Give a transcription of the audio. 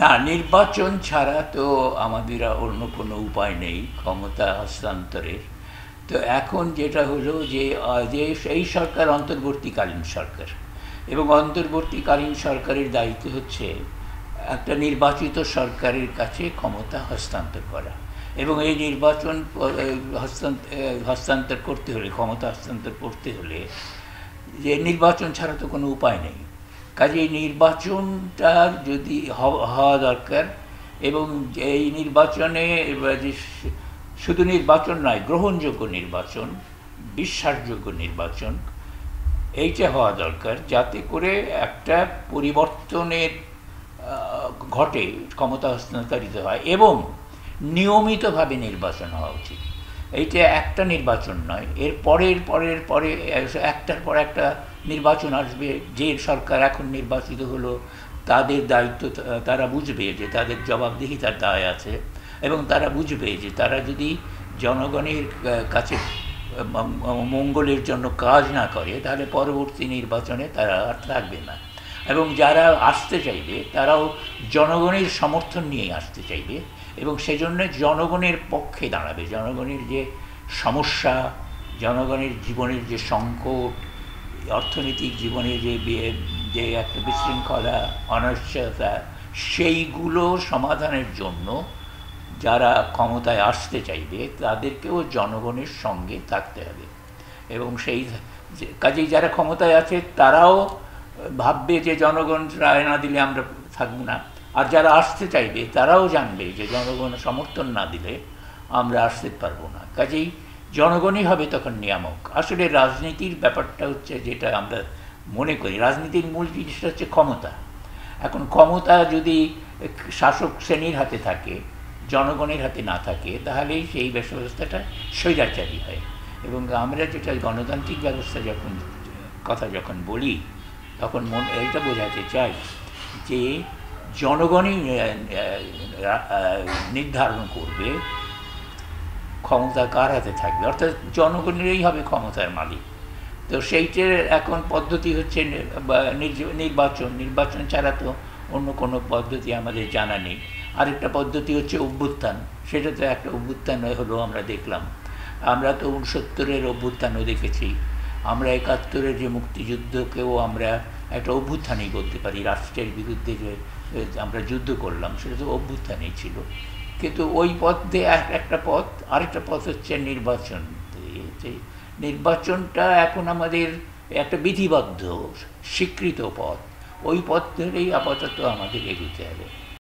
না, নির্বাচন ছাড়া তো আমাদের আর অন্য কোনো উপায় নেই ক্ষমতা হস্তান্তরের। তো এখন যেটা হলো যে যে এই সরকার অন্তর্বর্তীকালীন সরকার, এবং অন্তর্বর্তীকালীন সরকারের দায়িত্ব হচ্ছে একটা নির্বাচিত সরকারের কাছে ক্ষমতা হস্তান্তর করা। এবং এই নির্বাচন হস্তান্তর করতে হলে, ক্ষমতা হস্তান্তর করতে হলে যে নির্বাচন ছাড়া তো কোনো উপায় নেই। কাজেই নির্বাচনটা যদি হওয়া দরকার, এবং এই নির্বাচনে যে শুধু নির্বাচন নয়, গ্রহণযোগ্য নির্বাচন, বিশ্বাসযোগ্য নির্বাচন, এইটা হওয়া দরকার, যাতে করে একটা পরিবর্তনের ঘটে, ক্ষমতা হস্তান্তরিত হয়, এবং নিয়মিতভাবে নির্বাচন হওয়া উচিত। এইটা একটা নির্বাচন নয়, এর পরের পরের পরে একটার পর একটা নির্বাচন আসবে। যে সরকার এখন নির্বাচিত হলো তাদের দায়িত্ব, তারা বুঝবে যে তাদের জবাবদিহিতার দায় আছে, এবং তারা বুঝবে যে তারা যদি জনগণের কাছে মঙ্গলের জন্য কাজ না করে, তাহলে পরবর্তী নির্বাচনে তারা আর থাকবে না। এবং যারা আসতে চাইবে তারাও জনগণের সমর্থন নিয়েই আসতে চাইবে, এবং সেজন্য জনগণের পক্ষে দাঁড়াবে। জনগণের যে সমস্যা, জনগণের জীবনের যে সংকট, অর্থনৈতিক জীবনে যে একটা বিশৃঙ্খলা, অনিশ্চয়তা, সেইগুলো সমাধানের জন্য যারা ক্ষমতায় আসতে চাইবে তাদেরকেও জনগণের সঙ্গে থাকতে হবে। এবং সেই কাজেই যারা ক্ষমতায় আছে তারাও ভাববে যে জনগণ রায় না দিলে আমরা থাকবো না, আর যারা আসতে চাইবে তারাও জানবে যে জনগণ সমর্থন না দিলে আমরা আসতে পারবো না। কাজেই জনগণই হবে তখন নিয়ামক। আসলে রাজনীতির ব্যাপারটা হচ্ছে, যেটা আমরা মনে করি, রাজনীতির মূল জিনিসটা হচ্ছে ক্ষমতা। এখন ক্ষমতা যদি শাসক শ্রেণীর হাতে থাকে, জনগণের হাতে না থাকে, তাহলেই সেই ব্যবস্থাটা স্বৈরাচারী হয়। এবং আমরা যেটা গণতান্ত্রিক ব্যবস্থা যখন বলি, তখন এইটা বোঝাতে চাই যে জনগণই নির্ধারণ করবে ক্ষমতা কার হাতে থাকবে, অর্থাৎ জনগণেরই হবে ক্ষমতার মালিক। তো সেইটার এখন পদ্ধতি হচ্ছে নির্বাচন ছাড়া তো অন্য কোনো পদ্ধতি আমাদের জানা নেই। আরেকটা পদ্ধতি হচ্ছে অভ্যুত্থান। সেটা তো একটা অভ্যুত্থান হলো, আমরা দেখলাম। আমরা তো 69-এর অভ্যুত্থানও দেখেছি, আমরা 71-এর যে মুক্তিযুদ্ধকেও আমরা একটা অভ্যুত্থানই বলতে পারি। রাষ্ট্রের বিরুদ্ধে যে আমরা যুদ্ধ করলাম, সেটা তো অভ্যুত্থানই ছিল। কিন্তু ওই পথ দিয়ে একটা পথ, আরেকটা পথ হচ্ছে নির্বাচন। নির্বাচনটা এখন আমাদের একটা বিধিবদ্ধ স্বীকৃত পথ, ওই পথ ধরেই আপাতত আমাদের এগোতে হবে।